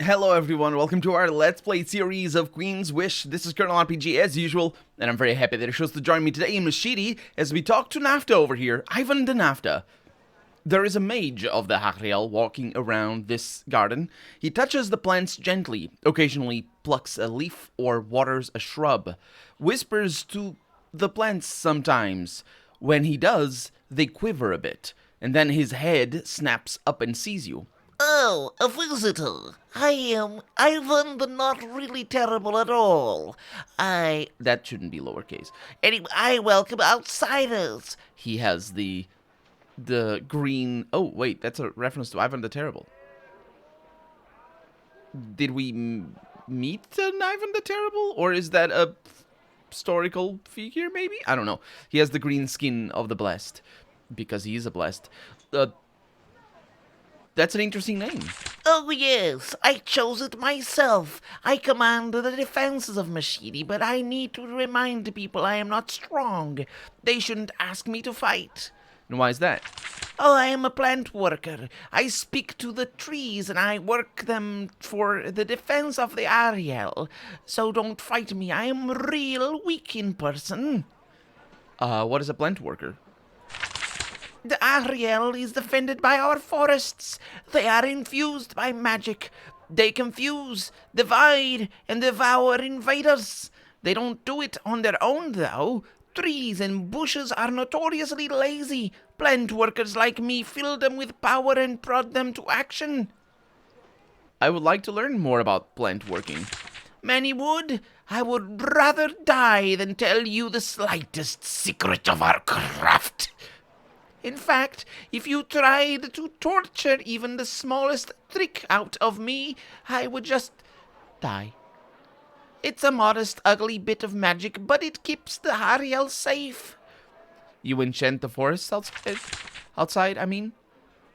Hello everyone, welcome to our Let's Play series of Queen's Wish. This is Colonel RPG as usual, and I'm very happy that he chose to join me today in Mashidi as we talk to NRTaA over here, Ivan the NRTaA. There is a mage of the Hachriel walking around this garden. He touches the plants gently, occasionally plucks a leaf or waters a shrub, whispers to the plants sometimes. When he does, they quiver a bit, and then his head snaps up and sees you. Oh, a visitor. I am Ivan the not really terrible at all. That shouldn't be lowercase. Anyway, I welcome outsiders. He has the green... Oh, wait, that's a reference to Ivan the Terrible. Did we meet an Ivan the Terrible? Or is that a historical figure, maybe? I don't know. He has the green skin of the Blessed, because he is a Blessed. That's an interesting name. Oh yes, I chose it myself. I command the defenses of Mashidi, but I need to remind people I am not strong. They shouldn't ask me to fight. And why is that? Oh, I am a plant worker. I speak to the trees and I work them for the defense of the Ariel. So don't fight me. I am real weak in person. What is a plant worker? The Ariel is defended by our forests. They are infused by magic. They confuse, divide, and devour invaders. They don't do it on their own, though. Trees and bushes are notoriously lazy. Plant workers like me fill them with power and prod them to action. I would like to learn more about plant working. Many would. I would rather die than tell you the slightest secret of our craft. In fact, if you tried to torture even the smallest trick out of me, I would just die. It's a modest, ugly bit of magic, but it keeps the Ariel safe. You enchant the forests outside, I mean?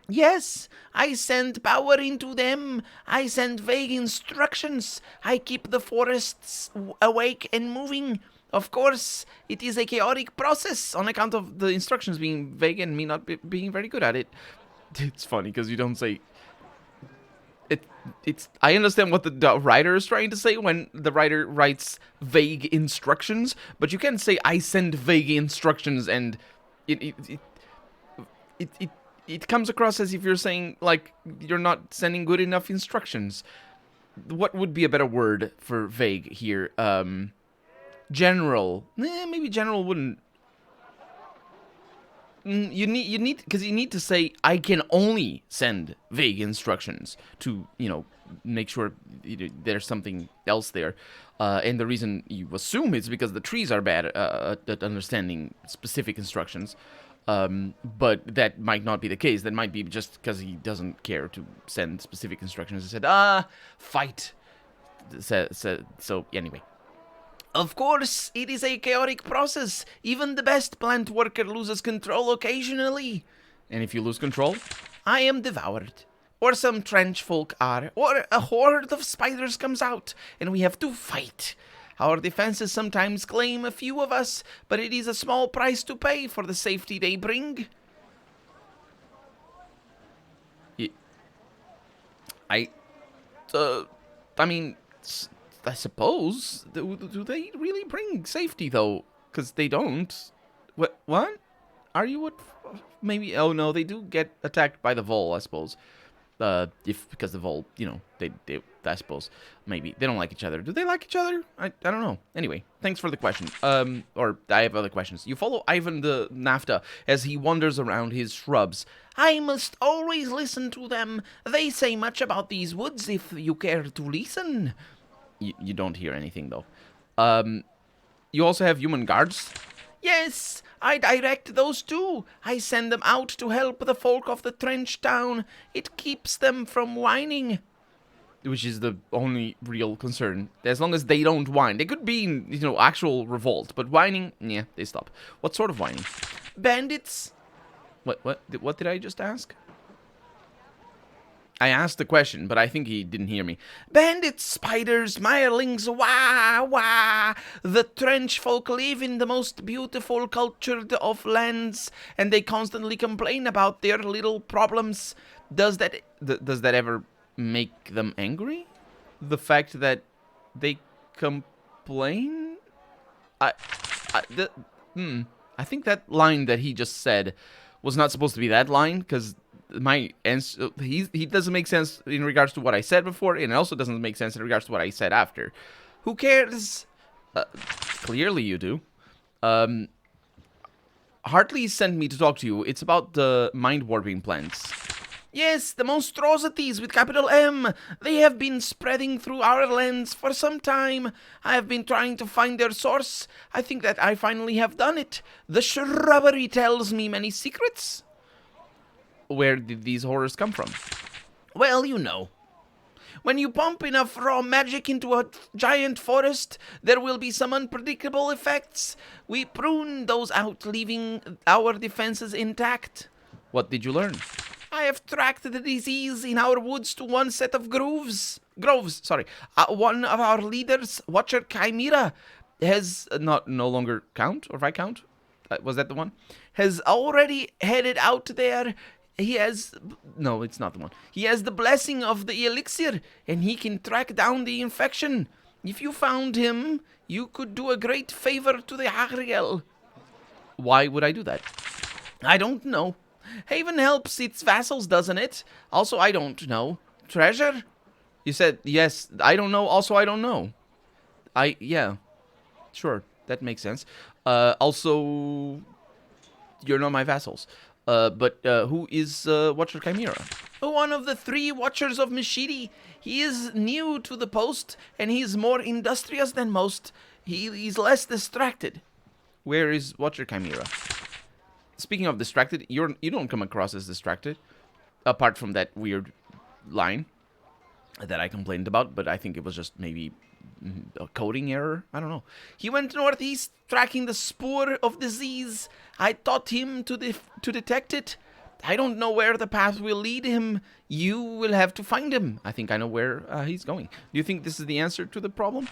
Yes, I send power into them. I send vague instructions. I keep the forests awake and moving. Of course, it is a chaotic process on account of the instructions being vague and me not being very good at it. It's funny because you don't say... It's. I understand what the writer is trying to say when the writer writes vague instructions, but you can't say, I send vague instructions, and it comes across as if you're saying, like, you're not sending good enough instructions. What would be a better word for vague here? General. Maybe general wouldn't. You need because you need to say I can only send vague instructions to make sure there's something else there, and the reason you assume is because the trees are bad at understanding specific instructions, but that might not be the case. That might be just because he doesn't care to send specific instructions. He said fight. So anyway. Of course, it is a chaotic process. Even the best plant worker loses control occasionally. And if you lose control? I am devoured. Or some trench folk are. Or a horde of spiders comes out, and we have to fight. Our defenses sometimes claim a few of us, but it is a small price to pay for the safety they bring. I mean... I suppose. Do they really bring safety, though? Because they don't. What? Are you what? Maybe. Oh, no, they do get attacked by the Vol, I suppose. Because the Vol, they I suppose. Maybe. They don't like each other. Do they like each other? I don't know. Anyway, thanks for the question. Or I have other questions. You follow Ivan the NRTaA as he wanders around his shrubs. I must always listen to them. They say much about these woods if you care to listen. You don't hear anything, though. You also have human guards? Yes, I direct those too. I send them out to help the folk of the Trenchtown. It keeps them from whining. Which is the only real concern. As long as they don't whine. They could be in, actual revolt, but whining, yeah, they stop. What sort of whining? Bandits. What did I just ask? I asked the question, but I think he didn't hear me. Bandits, spiders, mirelings, wah, wah. The trench folk live in the most beautiful cultured of lands, and they constantly complain about their little problems. Does that ever make them angry? the fact that they complain? I think that line that he just said was not supposed to be that line, because my answer, he doesn't make sense in regards to what I said before, and it also doesn't make sense in regards to what I said after. Who cares? Clearly you do. Hartley sent me to talk to you. It's about the mind warping plants. Yes, the monstrosities with capital M. They have been spreading through our lands for some time. I have been trying to find their source. I think that I finally have done it. The shrubbery tells me many secrets. Where did these horrors come from? Well, you know. When you pump enough raw magic into a giant forest, there will be some unpredictable effects. We prune those out, leaving our defenses intact. What did you learn? I have tracked the disease in our woods to one set of groves. One of our leaders, Watcher Chimera, has no longer count, or Viscount? Was that the one? Has already headed out there. He has... No, it's not the one. He has the blessing of the elixir, and he can track down the infection. If you found him, you could do a great favor to the Ariel. Why would I do that? I don't know. Haven helps its vassals, doesn't it? Also, I don't know. Treasure? You said, yes, I don't know, also I don't know. Yeah. Sure, that makes sense. Also, you're not my vassals. But who is Watcher Chimera? One of the 3 Watchers of Mashidi. He is new to the post, and he's more industrious than most. He's less distracted. Where is Watcher Chimera? Speaking of distracted, you don't come across as distracted, apart from that weird line that I complained about, but I think it was just maybe a coding error. I don't know. He went northeast, tracking the spoor of disease. I taught him to detect it. I don't know where the path will lead him. You will have to find him. I think I know where he's going. Do you think this is the answer to the problem?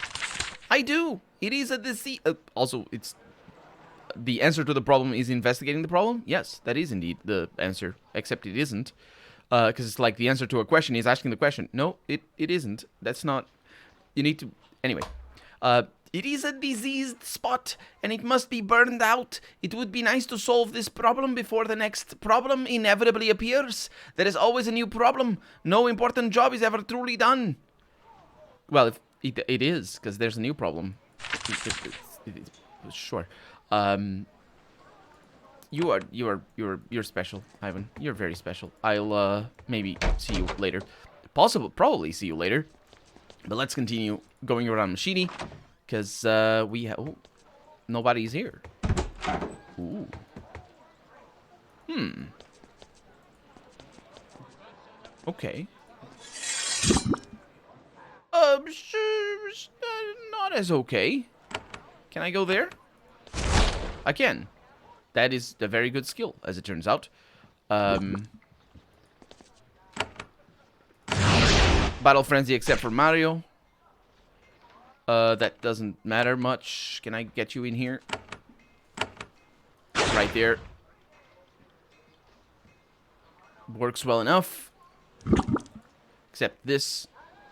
I do. It is a disease. Also, it's... The answer to the problem is investigating the problem? Yes, that is indeed the answer, except it isn't. Because it's like the answer to a question is asking the question. No, it isn't. That's not... You need to... Anyway. It is a diseased spot, and it must be burned out. It would be nice to solve this problem before the next problem inevitably appears. There is always a new problem. No important job is ever truly done. Well, if it is, because there's a new problem. Sure. You're special, Ivan. You're very special. I'll maybe see you later. Probably see you later. But let's continue going around Mashidi, because we have... Oh, nobody's here. Ooh. Okay. Not as okay. Can I go there? I can. That is a very good skill, as it turns out. Battle Frenzy except for Mario. That doesn't matter much. Can I get you in here? Right there. Works well enough. Except this.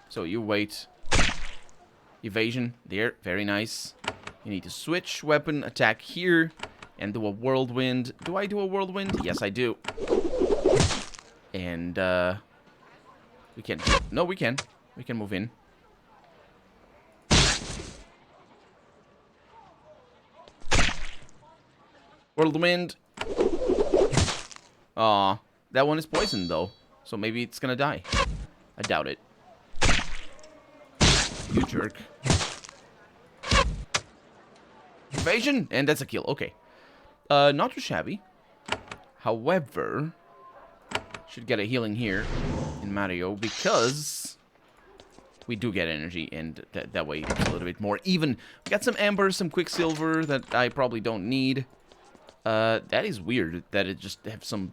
So you wait. Evasion. There. Very nice. You need to switch weapon, attack here, and do a whirlwind. Do I do a whirlwind? Yes, I do. And, we can... No, we can. We can move in. Whirlwind. Aw, that one is poisoned, though. So maybe it's gonna die. I doubt it. You jerk. Evasion, and that's a kill. Okay. Not too shabby. However, should get a healing here in Mario because we do get energy, and that way it's a little bit more even. We got some amber, some quicksilver that I probably don't need. That is weird that it just have some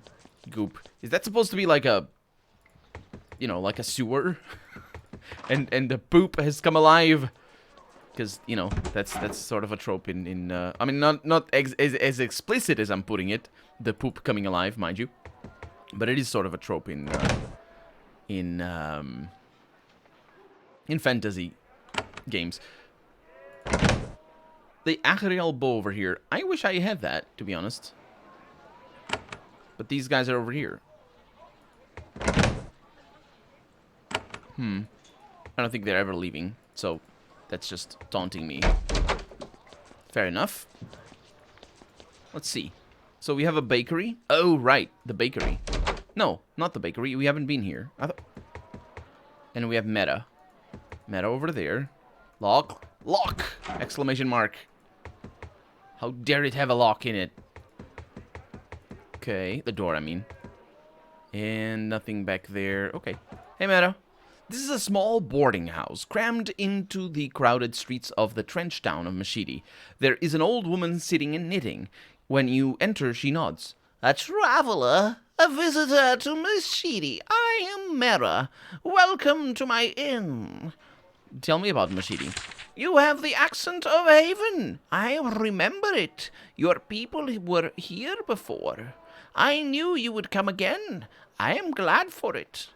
goop. Is that supposed to be like a, you know, like a sewer? and the poop has come alive. Because, you know, that's sort of a trope in I mean, not as explicit as I'm putting it, the poop coming alive, mind you. But it is sort of a trope in in fantasy games. The Achriel bow over here. I wish I had that, to be honest. But these guys are over here. I don't think they're ever leaving, so that's just taunting me. Fair enough. Let's see. So we have a bakery. Oh, right, the bakery. No, not the bakery. We haven't been here. And we have Meta. Meta over there. Lock. Lock! Exclamation mark. How dare it have a lock in it? Okay, the door, I mean. And nothing back there. Okay. Hey, Meta. This is a small boarding house, crammed into the crowded streets of the Trenchtown of Mashidi. There is an old woman sitting and knitting. When you enter, she nods. A traveler, a visitor to Mashidi. I am Mera. Welcome to my inn. Tell me about Mashidi. You have the accent of Haven. I remember it. Your people were here before. I knew you would come again. I am glad for it.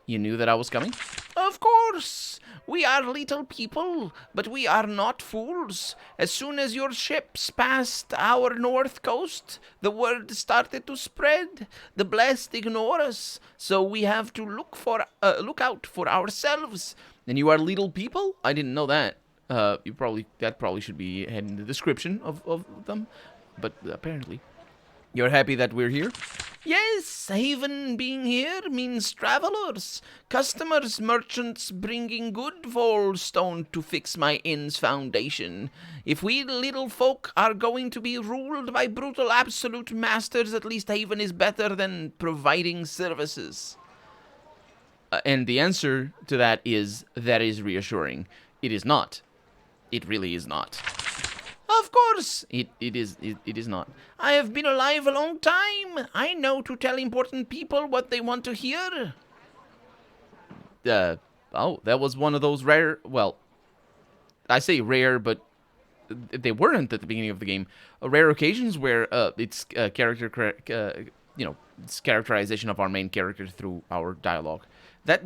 You knew that I was coming? Of course. We are little people, but we are not fools. As soon as your ships passed our north coast, the word started to spread. The blessed ignore us, so we have to look out for ourselves. And you are little people? I didn't know that. That probably should be in the description of them. But apparently. You're happy that we're here? Yes, Haven being here means travelers, customers, merchants bringing good for stone to fix my inn's foundation. If we little folk are going to be ruled by brutal absolute masters, at least Haven is better than providing services. And the answer to that is reassuring. It is not. It really is not. Of course. It is not. I have been alive a long time. I know to tell important people what they want to hear. Oh, that was one of those rare, well, I say rare, but they weren't at the beginning of the game. Rare occasions where it's it's characterization of our main character through our dialogue. That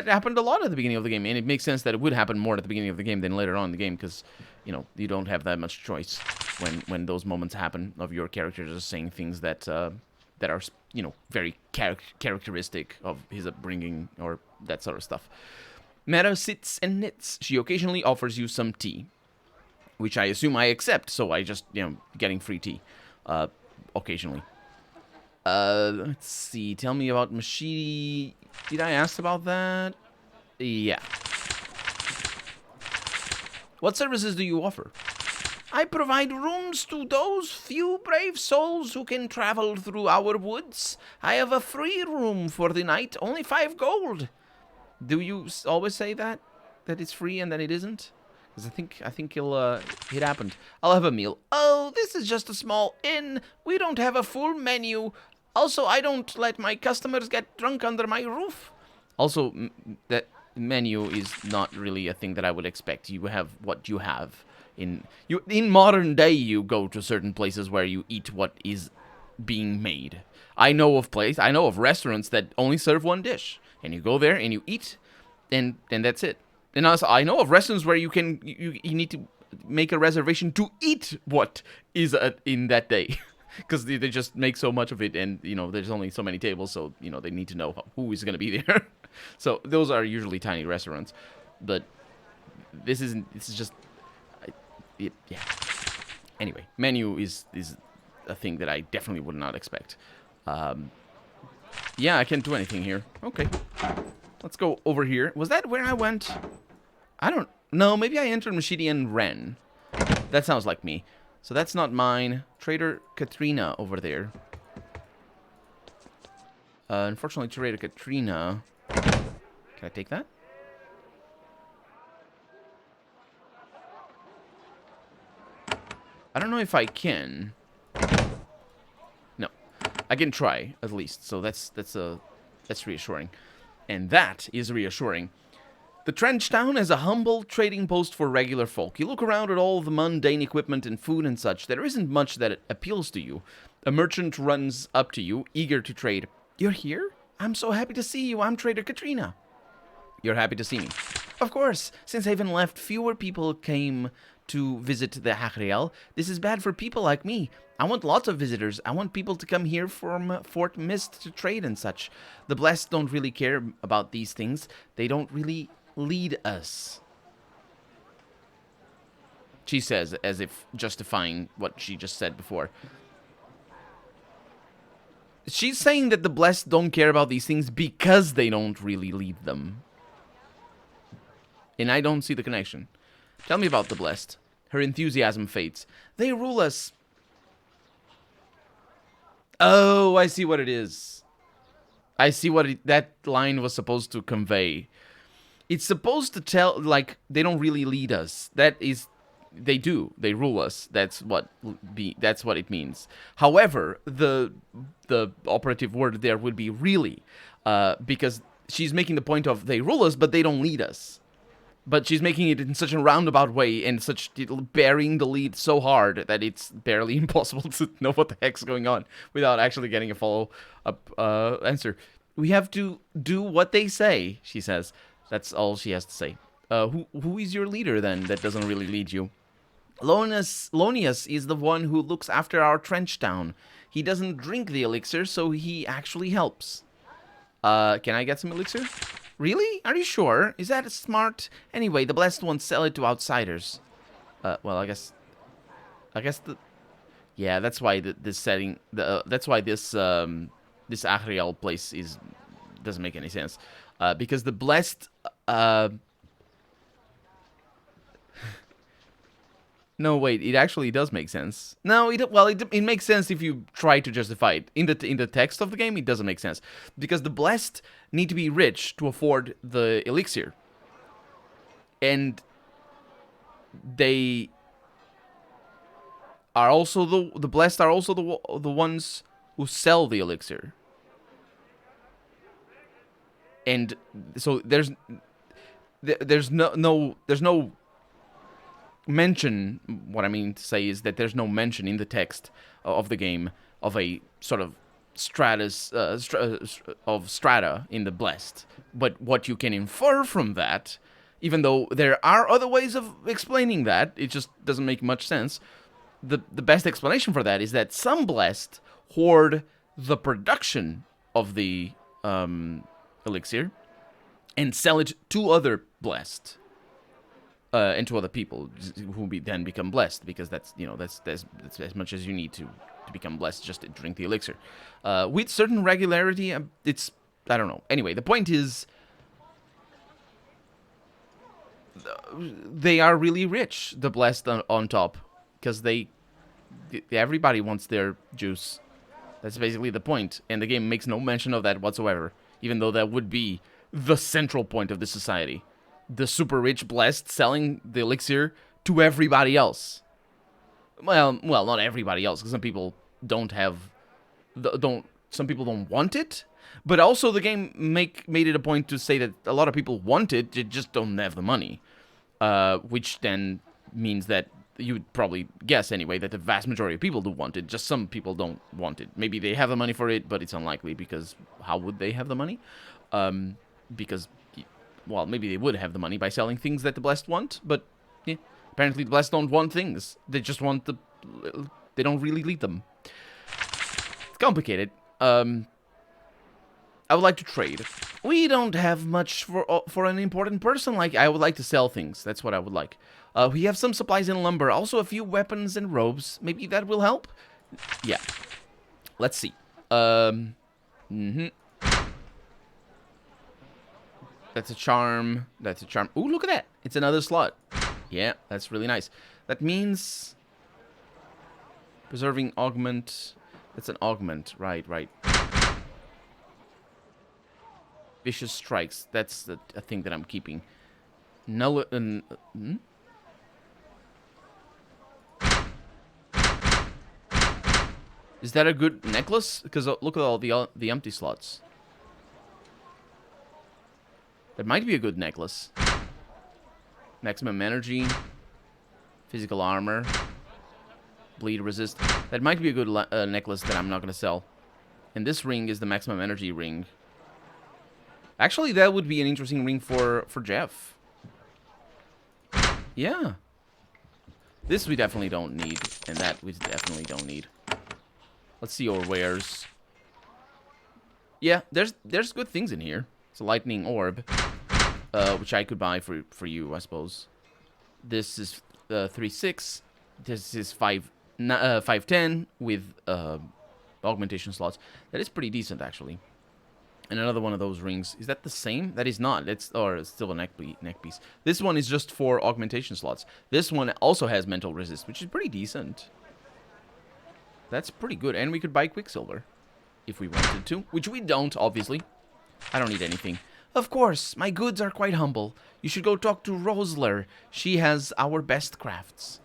happened a lot at the beginning of the game, and it makes sense that it would happen more at the beginning of the game than later on in the game, because you don't have that much choice when those moments happen of your character just saying things that are very characteristic of his upbringing or that sort of stuff. Meta sits and knits. She occasionally offers you some tea, which I assume I accept, so I just getting free tea occasionally. Let's see. Tell me about Mashidi. Did I ask about that? Yeah. What services do you offer? I provide rooms to those few brave souls who can travel through our woods. I have a free room for the night, only 5 gold. Do you always say that it's free and then it isn't? Because I think it happened. I'll have a meal. Oh, this is just a small inn. We don't have a full menu. Also, I don't let my customers get drunk under my roof. Also, that menu is not really a thing that I would expect. You have what you have. In modern day, you go to certain places where you eat what is being made. I know of restaurants that only serve one dish, and you go there and you eat, and that's it. And also, I know of restaurants where you need to make a reservation to eat what is in that day. Because they just make so much of it, and there's only so many tables, so they need to know who is going to be there. So those are usually tiny restaurants, but this is just yeah. Anyway, menu is a thing that I definitely would not expect. Yeah, I can't do anything here. Okay, let's go over here. Was that where I went? I don't know. Maybe I entered Mashidi and Ren. That sounds like me. So that's not mine. Trader Katrina over there. Unfortunately, Trader Katrina. Can I take that? I don't know if I can. No, I can try at least. So that's reassuring, and that is reassuring. The Trenchtown is a humble trading post for regular folk. You look around at all the mundane equipment and food and such. There isn't much that appeals to you. A merchant runs up to you, eager to trade. You're here? I'm so happy to see you. I'm Trader Katrina. You're happy to see me. Of course, since Haven left, fewer people came to visit the Hachriel. This is bad for people like me. I want lots of visitors. I want people to come here from Fort Mist to trade and such. The Blessed don't really care about these things. They don't really lead us. She says, as if justifying what she just said before. She's saying that the Blessed don't care about these things because they don't really lead them. And I don't see the connection. Tell me about the Blessed. Her enthusiasm fades. They rule us. Oh, I see what it is. I see what that line was supposed to convey. It's supposed to tell, like, they don't really lead us. That is, they do. They rule us. That's what it means. However, the operative word there would be really, because she's making the point of they rule us, but they don't lead us. But she's making it in such a roundabout way and such burying the lead so hard that it's barely impossible to know what the heck's going on without actually getting a follow-up answer. We have to do what they say, she says. That's all she has to say. Who is your leader, then, that doesn't really lead you? Lonius is the one who looks after our Trenchtown. He doesn't drink the elixir, so he actually helps. Can I get some elixir? Really? Are you sure? Is that smart? Anyway, the Blessed won't sell it to outsiders. Well, I guess the... Yeah, that's why this setting... that's why this Achriel place doesn't make any sense. Because the Blessed... No, wait, it actually does make sense. No, it makes sense if you try to justify it. In the text of the game, it doesn't make sense. Because the Blessed need to be rich to afford the elixir. And they are also the Blessed are also the ones who sell the elixir. And so there's no mention. What I mean to say is that there's no mention in the text of the game of a sort of strata in the Blessed. But what you can infer from that, even though there are other ways of explaining that, it just doesn't make much sense. The best explanation for that is that some Blessed hoard the production of the elixir and sell it to other Blessed. And to other people who then become Blessed, because that's as much as you need to become Blessed, just to drink the elixir. With certain regularity, it's, I don't know. Anyway, the point is, they are really rich, the Blessed on top, because everybody wants their juice. That's basically the point, and the game makes no mention of that whatsoever, even though that would be the central point of this society. The super rich Blessed selling the elixir to everybody else. Well, not everybody else, because some people some people don't want it. But also the game made it a point to say that a lot of people want it, they just don't have the money. Which then means that you would probably guess anyway that the vast majority of people do want it, just some people don't want it. Maybe they have the money for it, but it's unlikely, because how would they have the money? Because... Well, maybe they would have the money by selling things that the Blessed want, but yeah, apparently the Blessed don't want things. They just want they don't really lead them. It's complicated. I would like to trade. We don't have much for an important person. Like, I would like to sell things. That's what I would like. We have some supplies and lumber, also a few weapons and robes. Maybe that will help? Yeah. Let's see. That's a charm. That's a charm. Ooh, look at that. It's another slot. Yeah, that's really nice. That means... Preserving augment. That's an augment. Right. Vicious strikes. That's a thing that I'm keeping. Null... Is that a good necklace? Because look at all the empty slots. That might be a good necklace. Maximum energy. Physical armor. Bleed resist. That might be a good necklace that I'm not going to sell. And this ring is the maximum energy ring. Actually, that would be an interesting ring for Jeff. Yeah. This we definitely don't need, and that we definitely don't need. Let's see your wares. Yeah, there's good things in here. It's a lightning orb, which I could buy for you, I suppose. This is 3.6. This is 5.10 with augmentation slots. That is pretty decent, actually. And another one of those rings. Is that the same? That is not. It's still a neck piece. This one is just for augmentation slots. This one also has mental resist, which is pretty decent. That's pretty good. And we could buy Quicksilver if we wanted to, which we don't, obviously. I don't need anything. Of course, my goods are quite humble. You should go talk to Rosler. She has our best crafts.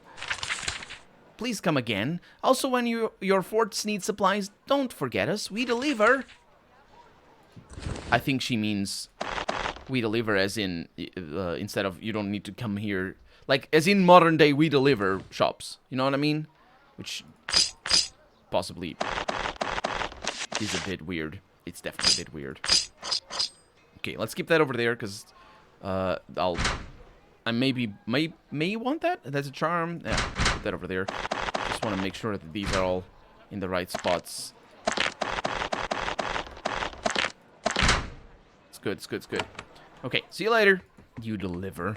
Please come again. Also, when your forts need supplies, don't forget us. We deliver. I think she means we deliver as in, instead of you don't need to come here. Like, as in modern day we deliver shops. You know what I mean? Which possibly is a bit weird. It's definitely a bit weird. Okay, let's keep that over there, because I may want that. That's a charm. Yeah, put that over there. Just want to make sure that these are all in the right spots. It's good. Okay, see you later. You deliver.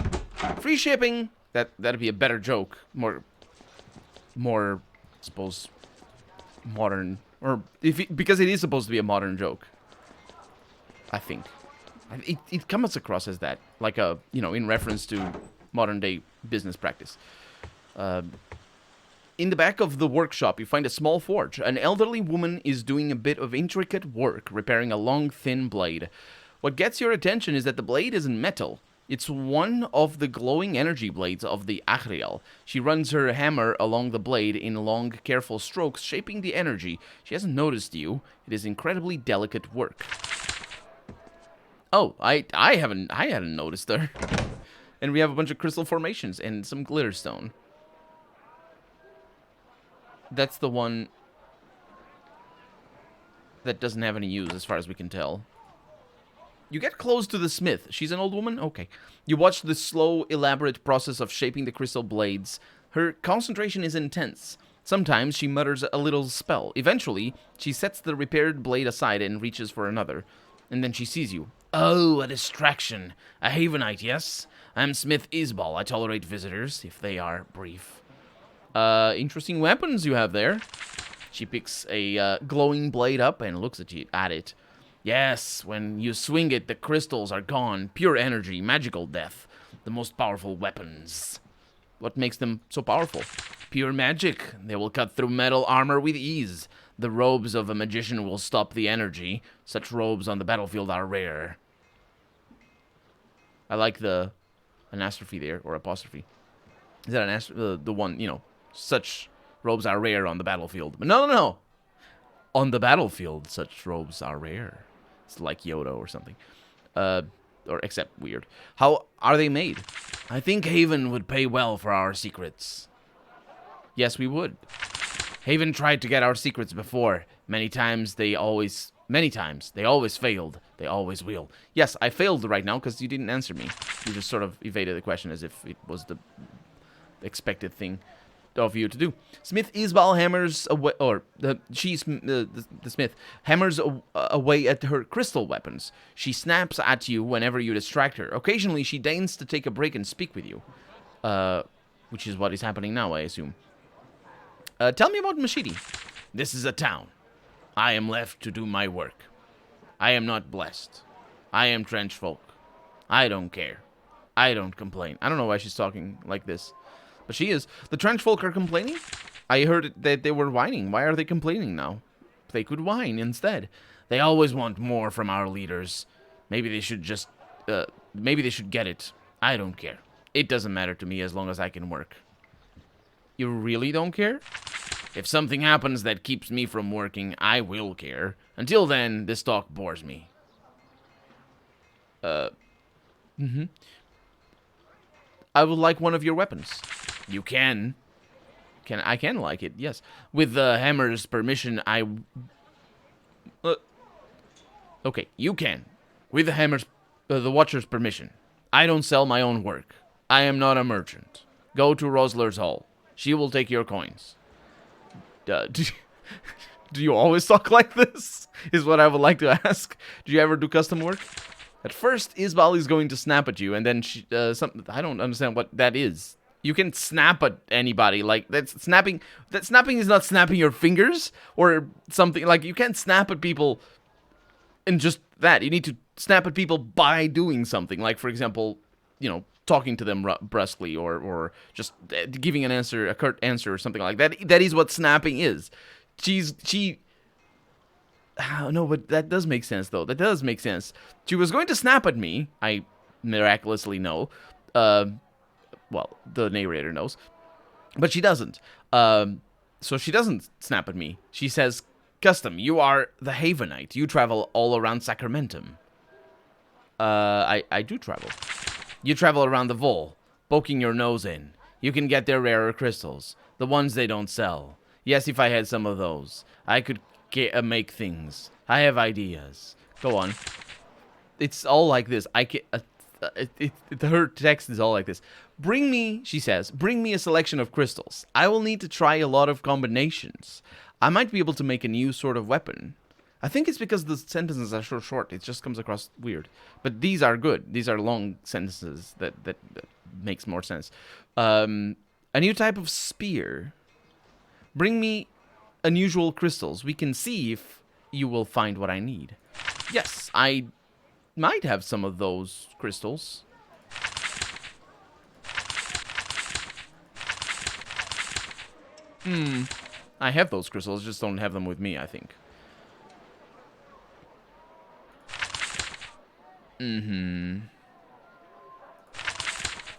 Free shipping. That'd be a better joke. More, I suppose, modern, or because it is supposed to be a modern joke. I think it comes across as that, like a in reference to modern day business practice. In the back of the workshop, you find a small forge. An elderly woman is doing a bit of intricate work, repairing a long, thin blade. What gets your attention is that the blade isn't metal. It's one of the glowing energy blades of the Achriel. She runs her hammer along the blade in long, careful strokes, shaping the energy. She hasn't noticed you. It is incredibly delicate work. Oh, I hadn't noticed her. And we have a bunch of crystal formations and some glitterstone. That's the one that doesn't have any use as far as we can tell. You get close to the smith. She's an old woman? Okay. You watch the slow, elaborate process of shaping the crystal blades. Her concentration is intense. Sometimes she mutters a little spell. Eventually, she sets the repaired blade aside and reaches for another. And then she sees you. Oh, a distraction. A Havenite, yes? I'm Smith Isbal. I tolerate visitors, if they are brief. Interesting weapons you have there. She picks a glowing blade up and looks at it. Yes, when you swing it, the crystals are gone. Pure energy, magical death. The most powerful weapons. What makes them so powerful? Pure magic. They will cut through metal armor with ease. The robes of a magician will stop the energy. Such robes on the battlefield are rare. I like the anastrophe there, or apostrophe. Is that the one, such robes are rare on the battlefield. But no. On the battlefield, such robes are rare. It's like Yoda or something. Or except weird. How are they made? I think Haven would pay well for our secrets. Yes, we would. Haven tried to get our secrets before. Many times they always failed. They always will. Yes, I failed right now because you didn't answer me. You just sort of evaded the question as if it was the expected thing of you to do. Smith Isbal hammers away, or the Smith hammers away at her crystal weapons. She snaps at you whenever you distract her. Occasionally, she deigns to take a break and speak with you, which is what is happening now, I assume. Tell me about Mashidi. This is a town. I am left to do my work. I am not blessed. I am trench folk. I don't care. I don't complain. I don't know why she's talking like this. But she is. The trench folk are complaining? I heard that they were whining. Why are they complaining now? They could whine instead. They always want more from our leaders. Maybe they should just... maybe they should get it. I don't care. It doesn't matter to me as long as I can work. You really don't care? If something happens that keeps me from working, I will care. Until then, this talk bores me. I would like one of your weapons. You can. I can like it, yes. With the hammer's permission, okay, you can. With the Watcher's permission. I don't sell my own work. I am not a merchant. Go to Rosler's Hall. She will take your coins. Do you always talk like this? Is what I would like to ask. Do you ever do custom work? At first, Isbal is going to snap at you, and then she, I don't understand what that is. You can snap at anybody. Like, that's snapping. That snapping is not snapping your fingers or something. Like, you can't snap at people and just that. You need to snap at people by doing something. Like, for example, you know, talking to them brusquely or just giving an answer, a curt answer or something like that. That is what snapping is. No, but that does make sense, though. That does make sense. She was going to snap at me. I miraculously know. Well, the narrator knows. But she doesn't. So she doesn't snap at me. She says, Custom, you are the Havenite. You travel all around Sacramentum. I do travel. You travel around the Vol, poking your nose in. You can get their rarer crystals. The ones they don't sell. Yes, if I had some of those, I could make things. I have ideas. Go on. It's all like this. Her text is all like this. Bring me, she says, bring me a selection of crystals. I will need to try a lot of combinations. I might be able to make a new sort of weapon. I think it's because the sentences are so short. It just comes across weird. But these are good. These are long sentences that makes more sense. A new type of spear. Bring me unusual crystals. We can see if you will find what I need. Yes, I might have some of those crystals. I have those crystals, just don't have them with me, I think.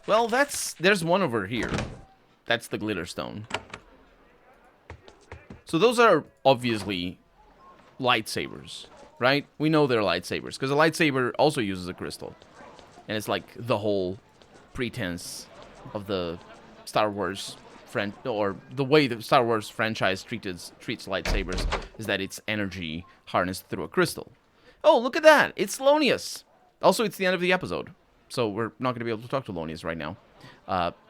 Well, there's one over here. That's the glitter stone. So those are obviously lightsabers, right? We know they're lightsabers, because a lightsaber also uses a crystal. And it's like the whole pretense of the Star Wars or the way the Star Wars franchise treats lightsabers is that it's energy harnessed through a crystal. Oh, look at that! It's Lonius! Also, it's the end of the episode, so we're not going to be able to talk to Lonius right now.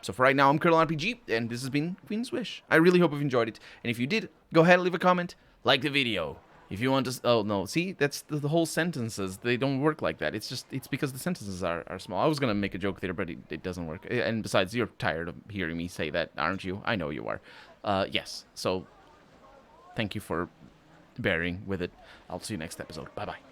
So for right now, I'm Colonel RPG, and this has been Queen's Wish. I really hope you've enjoyed it, and if you did, go ahead and leave a comment, like the video. If you want to... Oh, no, see? That's the whole sentences. They don't work like that. It's because the sentences are small. I was going to make a joke there, but it doesn't work. And besides, you're tired of hearing me say that, aren't you? I know you are. Yes, so thank you for bearing with it. I'll see you next episode. Bye-bye.